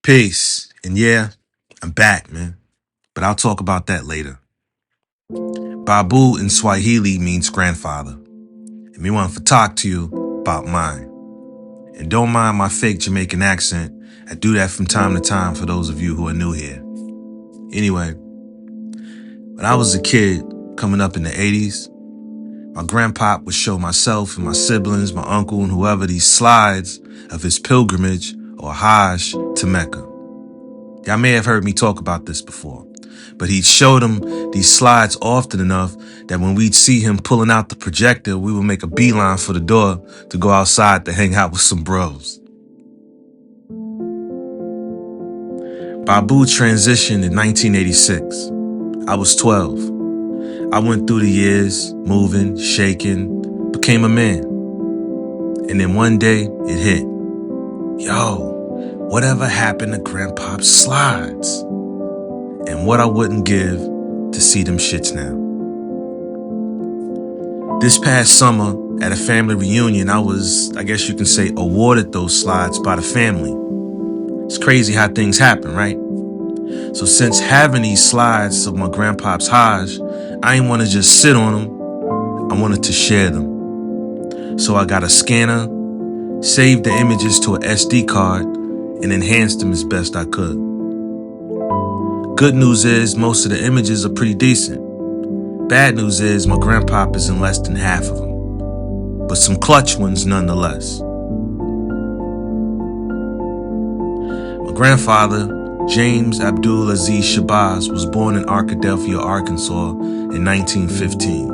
Peace. And yeah, I'm back, man. But I'll talk about that later. Babu in Swahili means grandfather. And me want to talk to you about mine. And don't mind my fake Jamaican accent. I do that from time to time for those of you who are new here. Anyway, when I was a kid coming up in the 80s, my grandpop would show myself and my siblings, my uncle, and whoever these slides of his pilgrimage or Hajj to Mecca. Y'all may have heard me talk about this before, but he'd show them these slides often enough that when we'd see him pulling out the projector, we would make a beeline for the door to go outside to hang out with some bros. Babu transitioned in 1986. I was 12. I went through the years, moving, shaking, became a man. And then one day, it hit. Yo, whatever happened to Grandpop's slides? And what I wouldn't give to see them shits now. This past summer, at a family reunion, I was, I guess you can say, awarded those slides by the family. It's crazy how things happen, right? So since having these slides of my grandpop's Hajj, I didn't want to just sit on them. I wanted to share them. So I got a scanner, saved the images to an SD card, and enhanced them as best I could. Good news is most of the images are pretty decent. Bad news is my grandpop is in less than half of them, but some clutch ones nonetheless. My grandfather, James Abdul Aziz Shabazz, was born in Arkadelphia, Arkansas in 1915.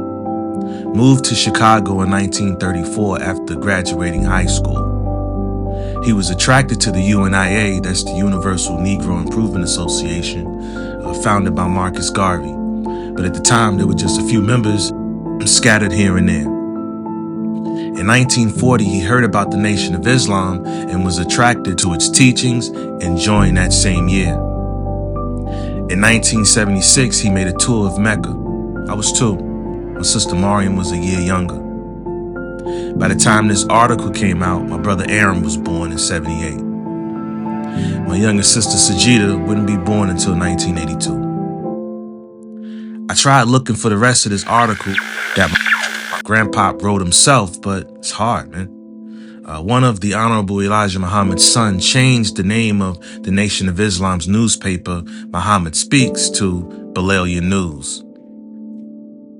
Moved to Chicago in 1934 after graduating high school. He was attracted to the UNIA, that's the Universal Negro Improvement Association, founded by Marcus Garvey. But at the time, there were just a few members scattered here and there. In 1940, he heard about the Nation of Islam and was attracted to its teachings and joined that same year. In 1976, he made a tour of Mecca. I was 2. My sister Mariam was a year younger. By the time this article came out, my brother Aaron was born in 78. My younger sister Sajida wouldn't be born until 1982. I tried looking for the rest of this article that my grandpa wrote himself, but it's hard, man. One of the Honorable Elijah Muhammad's son changed the name of the Nation of Islam's newspaper, Muhammad Speaks, to Balalia News.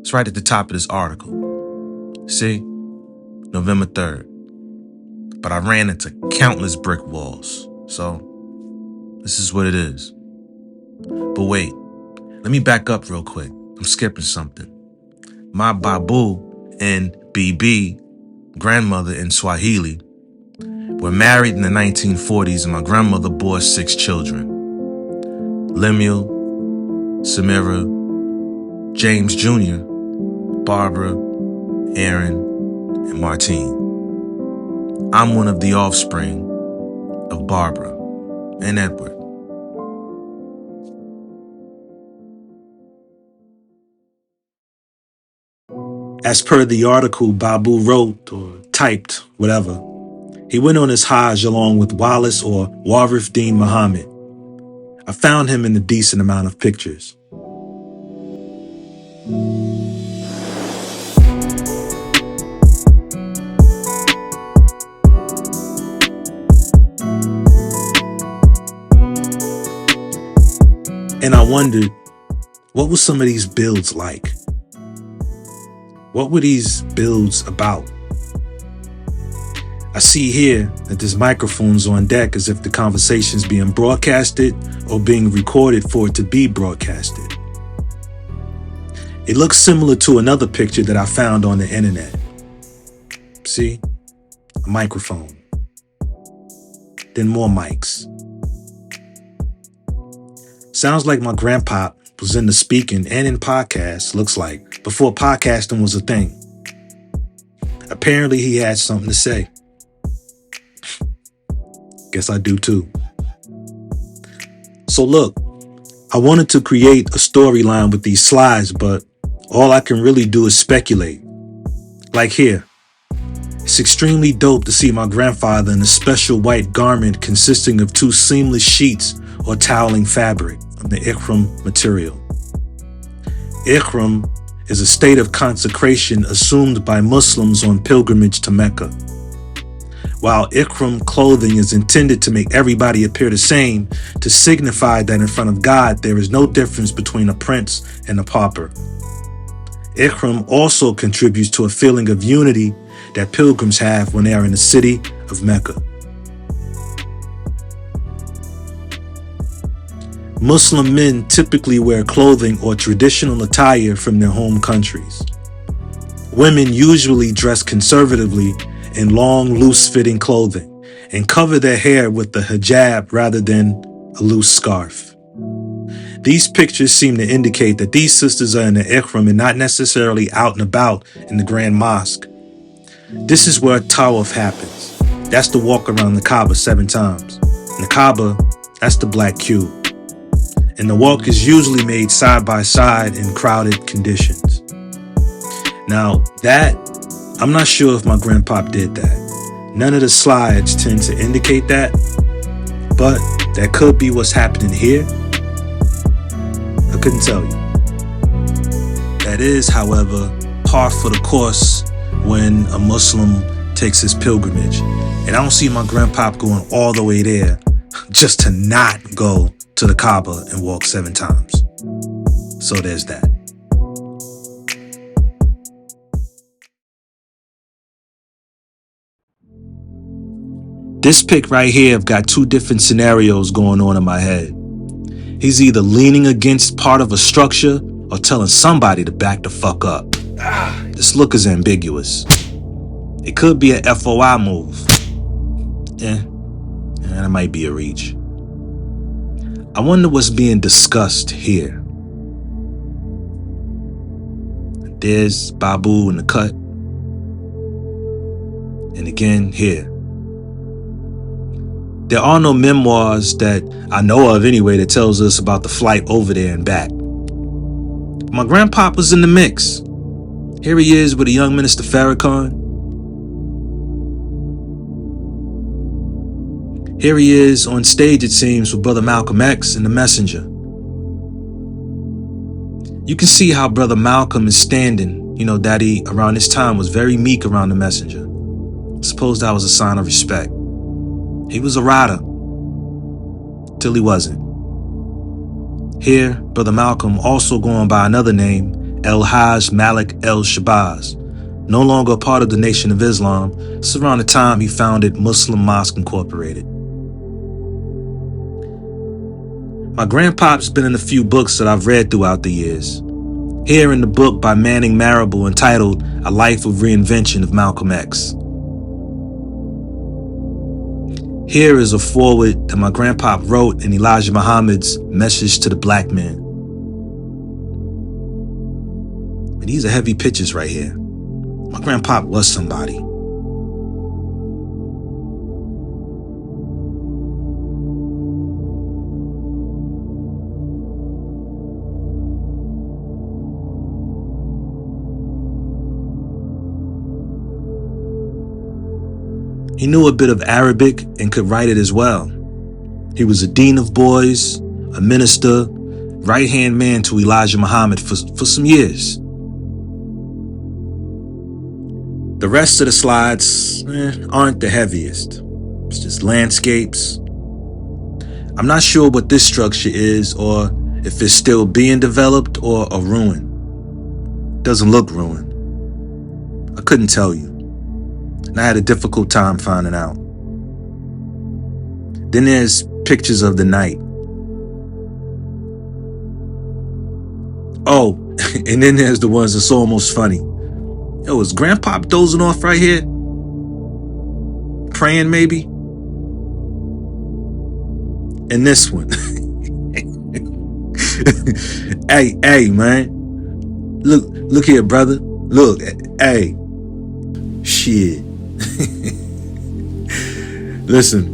It's right at the top of this article. See? November 3rd. But I ran into countless brick walls. So, this is what it is. But wait, let me back up real quick. I'm skipping something. My Babu and BB, grandmother in Swahili, were married in the 1940s, and my grandmother bore 6 children. Lemuel, Samira, James Jr., Barbara, Aaron, and Martine. I'm one of the offspring of Barbara and Edward. As per the article Babu wrote or typed, whatever, he went on his Hajj along with Wallace or Warif Dean Muhammad. I found him in a decent amount of pictures. And I wondered, what were some of these builds like? What were these builds about? I see here that there's microphones on deck as if the conversation's being broadcasted or being recorded for it to be broadcasted. It looks similar to another picture that I found on the internet. See? A microphone. Then more mics. Sounds like my grandpa was into speaking and in podcasts, looks like, before podcasting was a thing. Apparently he had something to say. Guess I do too. So look, I wanted to create a storyline with these slides, but all I can really do is speculate. Like here, It's extremely dope to see my grandfather in a special white garment consisting of 2 seamless sheets or toweling fabric of the ihram material. Ihram is a state of consecration assumed by Muslims on pilgrimage to Mecca. While ihram clothing is intended to make everybody appear the same, to signify that in front of God there is no difference between a prince and a pauper. Ihram also contributes to a feeling of unity that pilgrims have when they are in the city of Mecca. Muslim men typically wear clothing or traditional attire from their home countries. Women usually dress conservatively in long, loose-fitting clothing and cover their hair with the hijab rather than a loose scarf. These pictures seem to indicate that these sisters are in the ihram and not necessarily out and about in the Grand Mosque. This is where tawaf happens. That's the walk around the Kaaba 7 times. And the Kaaba, that's the black cube. And the walk is usually made side by side in crowded conditions. Now, I'm not sure if my grandpop did that. None of the slides tend to indicate that, but that could be what's happening here. I couldn't tell you. That is, however, par for the course when a Muslim takes his pilgrimage. And I don't see my grandpop going all the way there just to not go to the Kaaba and walk 7 times. So there's that. This pic right here, I've got 2 different scenarios going on in my head. He's either leaning against part of a structure or telling somebody to back the fuck up. This look is ambiguous. It could be an FOI move. That might be a reach. I wonder what's being discussed here. There's Babu in the cut. And again, here. There are no memoirs that I know of anyway that tells us about the flight over there and back. My grandpop was in the mix. Here he is with a young Minister Farrakhan. Here he is on stage, it seems, with Brother Malcolm X and the Messenger. You can see how Brother Malcolm is standing. You know, Daddy around this time was very meek around the Messenger. I suppose that was a sign of respect. He was a rider, till he wasn't. Here, Brother Malcolm, also going by another name, El-Hajj Malik El-Shabazz, no longer a part of the Nation of Islam. It's around the time he founded Muslim Mosque Incorporated. My grandpop's been in a few books that I've read throughout the years. Here in the book by Manning Marable entitled A Life of Reinvention of Malcolm X. Here is a foreword that my grandpop wrote in Elijah Muhammad's Message to the Black Man. And these are heavy pictures right here. My grandpop was somebody. He knew a bit of Arabic and could write it as well. He was a dean of boys, a minister, right-hand man to Elijah Muhammad for some years. The rest of the slides aren't the heaviest. It's just landscapes. I'm not sure what this structure is or if it's still being developed or a ruin. It doesn't look ruined. I couldn't tell you. And I had a difficult time finding out. Then there's pictures of the night. Oh, and then there's the ones that's almost funny. Yo, is Grandpa dozing off right here? Praying maybe? And this one. Hey, man. Look here, brother. Look, hey. Shit. Listen,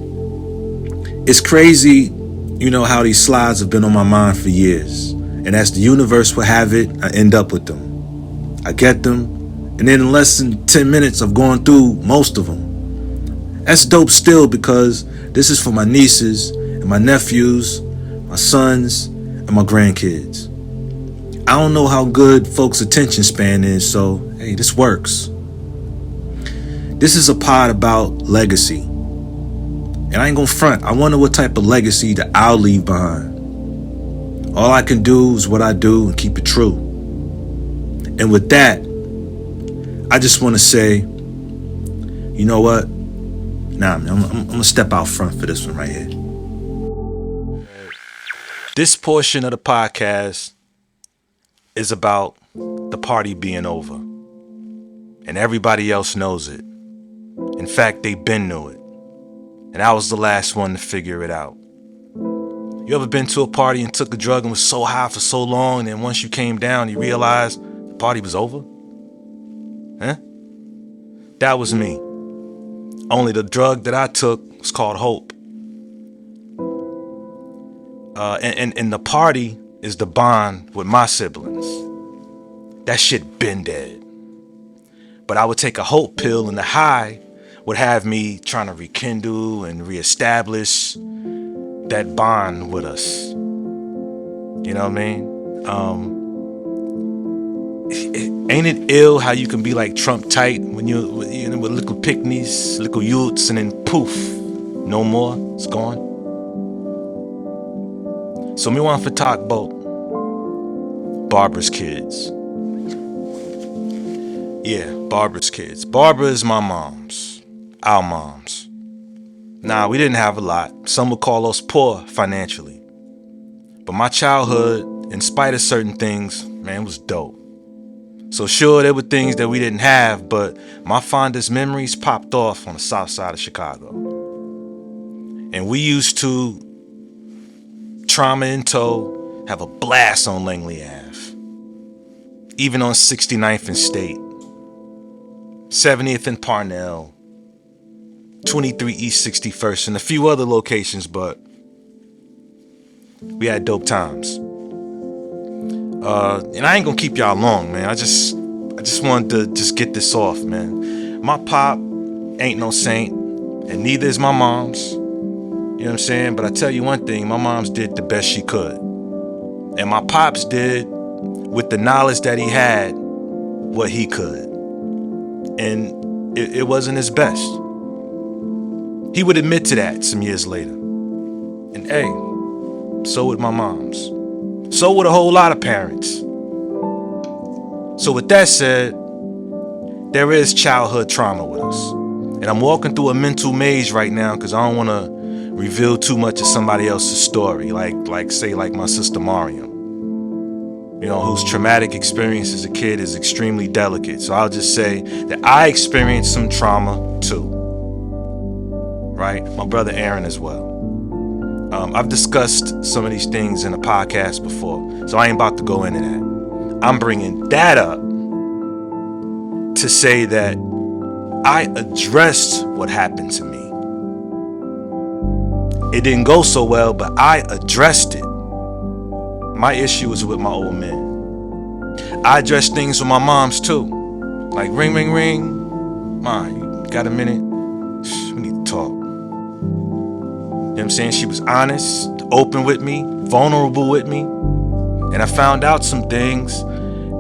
it's crazy, you know, how these slides have been on my mind for years. And as the universe will have it, I end up with them. I get them, And then in less than 10 minutes, I've gone through most of them. That's dope still, because this is for my nieces and my nephews, my sons, and my grandkids. I don't know how good folks' attention span is, so hey, this works. This is a pod about legacy. And I ain't gonna front. I wonder what type of legacy that I'll leave behind. All I can do is what I do and keep it true. And with that, I just want to say, you know what? Nah, man, I'm gonna step out front for this one right here. This portion of the podcast is about the party being over. And everybody else knows it. In fact, they been knew it. And I was the last one to figure it out. You ever been to a party and took a drug and was so high for so long, and then once you came down, you realized the party was over? Huh? That was me. Only the drug that I took was called hope. And the party is the bond with my siblings. That shit been dead. But I would take a hope pill, and the high would have me trying to rekindle and reestablish that bond with us. You know what I mean? Ain't it ill how you can be like Trump tight when you're with little picnics, little youths, and then poof, no more, it's gone. So me want to talk about Barbara's kids. Yeah, Barbara's kids. Barbara is my mom's, our moms. Nah, we didn't have a lot. Some would call us poor financially. But my childhood, in spite of certain things, man, was dope. So sure, there were things that we didn't have, but my fondest memories popped off on the south side of Chicago. And we used to, trauma in tow, have a blast on Langley Ave. Even on 69th and State, 70th and Parnell, 23 East 61st, and a few other locations, but we had dope times. And I ain't gonna keep y'all long, man. I just wanted to just get this off, man. My pop ain't no saint, and neither is my mom's. You know what I'm saying? But I tell you one thing, my mom's did the best she could. And my pops did, with the knowledge that he had, what he could. And it wasn't his best. He would admit to that some years later. And hey, so would my moms. So would a whole lot of parents. So with that said, there is childhood trauma with us. And I'm walking through a mental maze right now because I don't want to reveal too much of somebody else's story, like my sister Mariam, you know, whose traumatic experience as a kid is extremely delicate. So I'll just say that I experienced some trauma too, right? My brother Aaron as well. I've discussed some of these things in a podcast before, so I ain't about to go into that. I'm bringing that up to say that I addressed what happened to me. It didn't go so well, but I addressed it. My issue was with my old man. I addressed things with my moms too. Like, ring, ring, ring. Ma, you got a minute? We need to talk. You know what I'm saying? She was honest, open with me, vulnerable with me. And I found out some things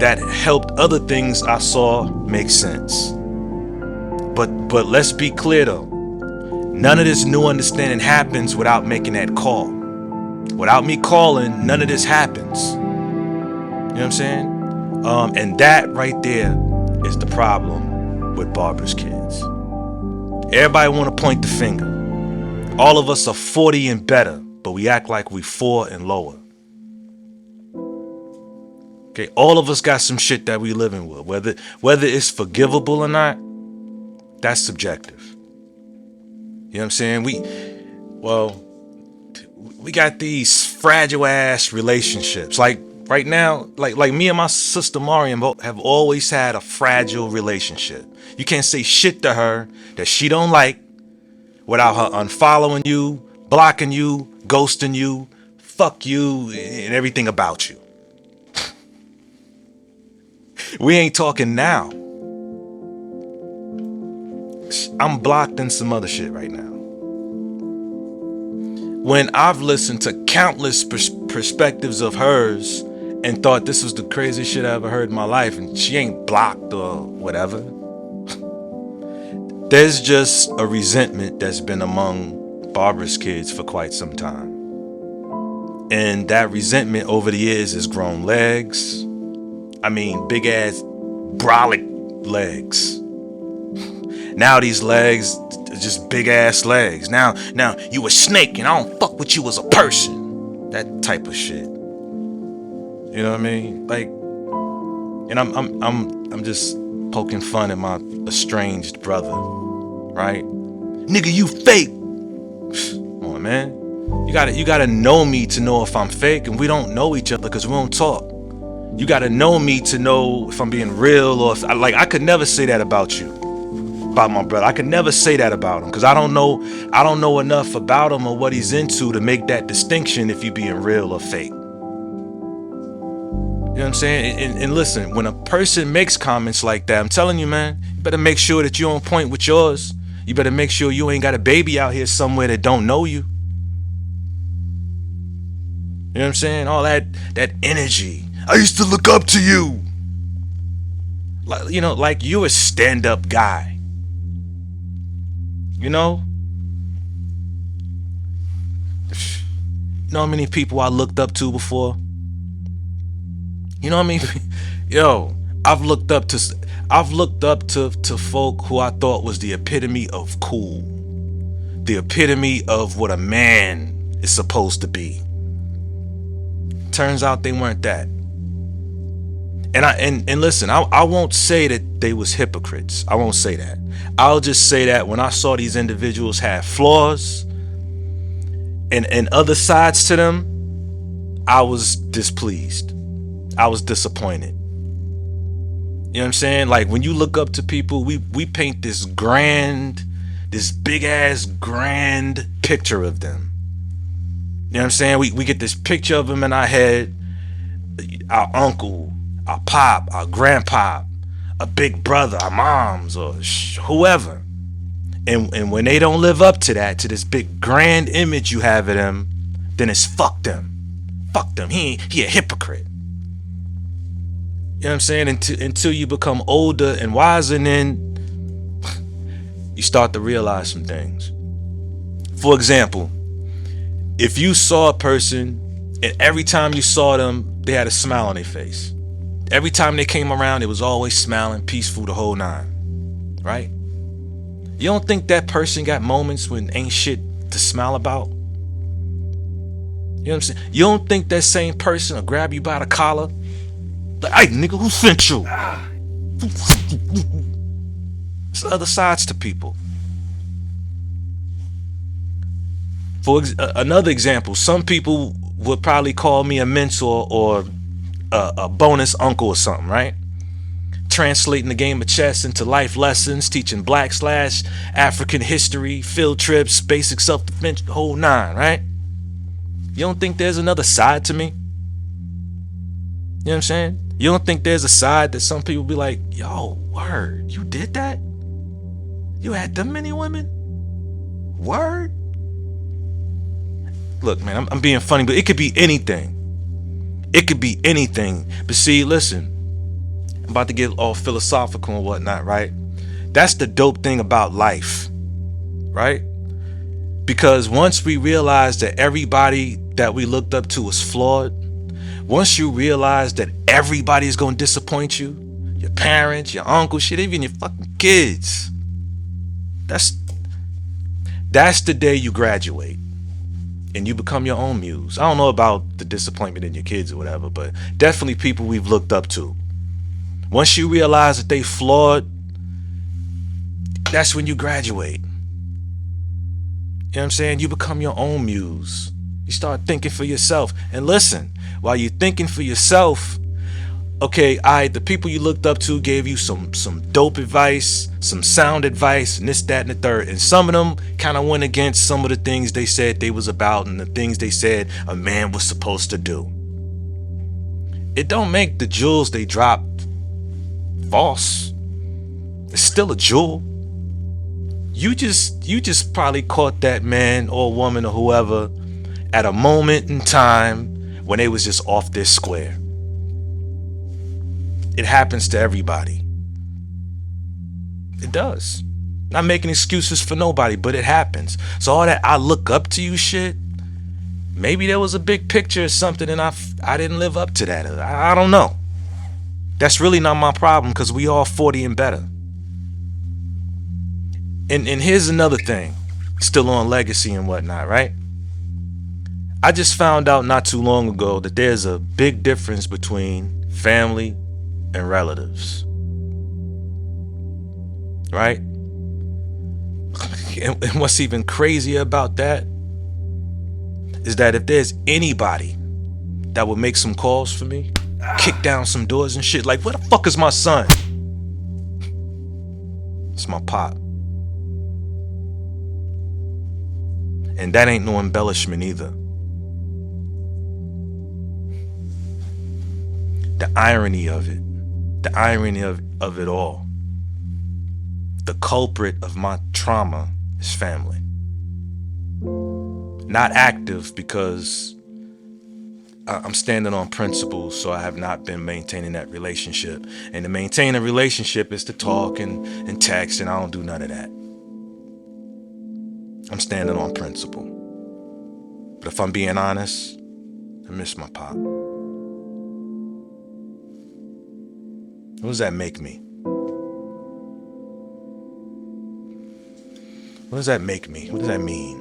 that helped other things I saw make sense. But let's be clear though. None of this new understanding happens without making that call. Without me calling, none of this happens. You know what I'm saying? And that right there is the problem with Barbara's kids. Everybody want to point the finger. All of us are 40 and better, but we act like we 4 and lower. Okay, all of us got some shit that we living with. Whether it's forgivable or not, that's subjective. You know what I'm saying? We got these fragile ass relationships. Like right now, like me and my sister Mariam have always had a fragile relationship. You can't say shit to her that she don't like without her unfollowing you, blocking you, ghosting you, fuck you, and everything about you. We ain't talking now. I'm blocked in some other shit right now. When I've listened to countless perspectives of hers and thought this was the craziest shit I ever heard in my life, and she ain't blocked or whatever. There's just a resentment that's been among Barbara's kids for quite some time. And that resentment over the years has grown legs. I mean, big ass brolic legs. Now these legs are just big ass legs. Now you a snake and I don't fuck with you as a person. That type of shit. You know what I mean? Like, and I'm just poking fun at my estranged brother, right? Nigga, you fake. Come on, man. You gotta know me to know if I'm fake, and we don't know each other because we don't talk. You gotta know me to know if I'm being real, or if I could never say that about you, about my brother. I could never say that about him because I don't know enough about him or what he's into to make that distinction if you being real or fake. You know what I'm saying? And listen, when a person makes comments like that, I'm telling you, man, you better make sure that you're on point with yours. You better make sure you ain't got a baby out here somewhere that don't know you. You know what I'm saying? All that energy. I used to look up to you. Like, you know, like you're a stand-up guy. You know? You know how many people I looked up to before? You know what I mean? Yo, I've looked up to folk who I thought was the epitome of cool. The epitome of what a man is supposed to be. Turns out they weren't that. And listen, I won't say that they was hypocrites. I won't say that. I'll just say that when I saw these individuals have flaws and other sides to them, I was displeased. I was disappointed. You know what I'm saying? Like when you look up to people, we paint this big ass grand picture of them. You know what I'm saying? We get this picture of them in our head. Our uncle, our pop, our grandpa, a big brother, our moms, or whoever. And when they don't live up to that, to this big grand image you have of them, then it's fuck them. Fuck them. He a hypocrite. You know what I'm saying? Until you become older and wiser, and then you start to realize some things. For example, if you saw a person and every time you saw them, they had a smile on their face. Every time they came around, it was always smiling, peaceful, the whole nine. Right? You don't think that person got moments when ain't shit to smile about? You know what I'm saying? You don't think that same person will grab you by the collar? Like, hey, nigga, who sent you? There's other sides to people. For another example, some people would probably call me a mentor or a bonus uncle or something, right? Translating the game of chess into life lessons, teaching Black/African history, field trips, basic self-defense, the whole nine, right? You don't think there's another side to me? You know what I'm saying? You don't think there's a side that some people be like, yo, word, you did that? You had them many women? Word? Look, man, I'm being funny, but it could be anything. It could be anything. But see, listen, I'm about to get all philosophical and whatnot, right? That's the dope thing about life, right? Because once we realize that everybody that we looked up to was flawed, once you realize that everybody is going to disappoint you, your parents, your uncle, shit, even your fucking kids, that's the day you graduate and you become your own muse. I don't know about the disappointment in your kids or whatever, but definitely people we've looked up to. Once you realize that they flawed, that's when you graduate. You know what I'm saying? You become your own muse. You start thinking for yourself. And listen, while you're thinking for yourself, okay, the people you looked up to gave you some dope advice, some sound advice, and this, that, and the third. And some of them kind of went against some of the things they said they was about and the things they said a man was supposed to do. It don't make the jewels they dropped false. It's still a jewel. You just probably caught that man or woman or whoever at a moment in time when they was just off their square. It happens to everybody. It does. Not making excuses for nobody, but it happens. So all that I look up to you shit, maybe there was a big picture or something and I didn't live up to that. I don't know. That's really not my problem because we all 40 and better. And here's another thing, still on legacy and whatnot, right? I just found out not too long ago that there's a big difference between family and relatives. Right? And what's even crazier about that is that if there's anybody that would make some calls for me, kick down some doors and shit, like, where the fuck is my son? It's my pop. And that ain't no embellishment either. The irony of it. The irony of it all. The culprit of my trauma is family. Not active because I'm standing on principles, so I have not been maintaining that relationship. And to maintain a relationship is to talk and text, and I don't do none of that. I'm standing on principle. But if I'm being honest, I miss my pop. What does that make me? What does that make me? What does that mean?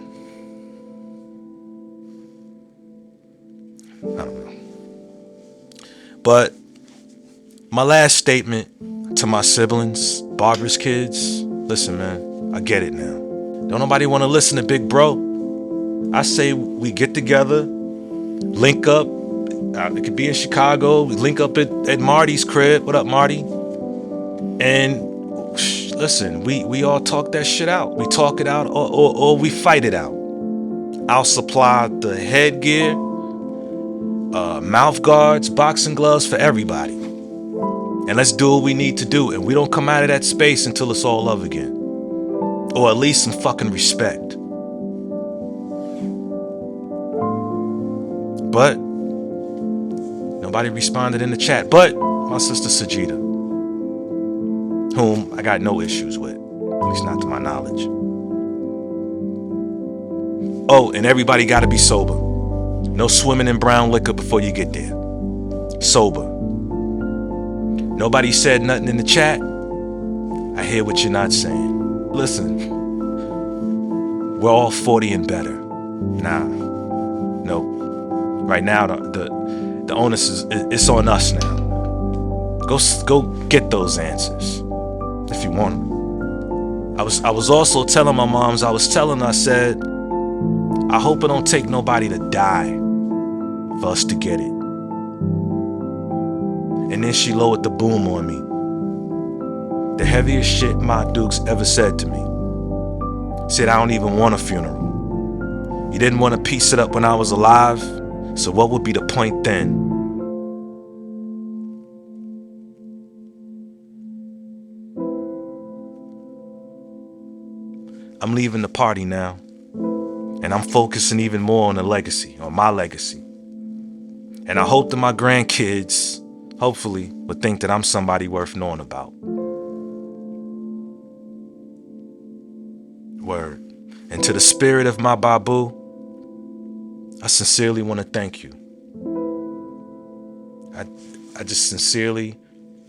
I don't know. But my last statement to my siblings, Barbara's kids, listen, man, I get it now. Don't nobody want to listen to Big Bro. I say we get together, link up. It could be in Chicago. We link up at Marty's crib. What up, Marty? And listen, we all talk that shit out. We talk it out or we fight it out. I'll supply the headgear, mouth guards, boxing gloves for everybody. And let's do what we need to do. And we don't come out of that space until it's all love again. Or at least some fucking respect. But nobody responded in the chat. But my sister Sajida, whom I got no issues with, at least not to my knowledge. Oh, and everybody gotta be sober. No swimming in brown liquor before you get there. Sober. Nobody said nothing in the chat. I hear what you're not saying. Listen, we're all 40 and better. Nah, nope. Right now, the onus is it's on us now. Go get those answers if you want them. I was also telling my moms. I said, I hope it don't take nobody to die for us to get it. And then she lowered the boom on me. The heaviest shit my Dukes ever said to me. Said, I don't even want a funeral. You didn't want to piece it up when I was alive, so what would be the point then? I'm leaving the party now, and I'm focusing even more on the legacy, on my legacy. And I hope that my grandkids, hopefully, would think that I'm somebody worth knowing about. Word. And to the spirit of my Babu, I sincerely want to thank you. I just sincerely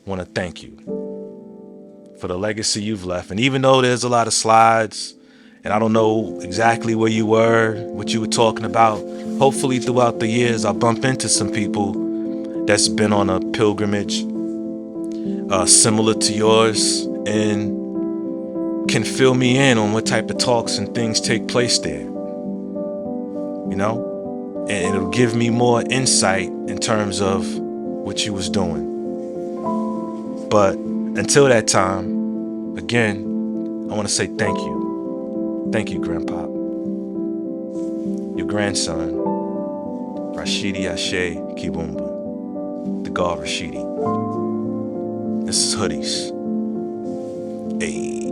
want to thank you for the legacy you've left. And even though there's a lot of slides, and I don't know exactly where you were, what you were talking about, hopefully throughout the years I'll bump into some people that's been on a pilgrimage similar to yours and can fill me in on what type of talks and things take place there. You know? And it'll give me more insight in terms of what you was doing. But until that time, again, I want to say thank you. Thank you, Grandpa. Your grandson, Rashidi Ashe Kibumba, the God Rashidi. This is Hoodies. Ayy.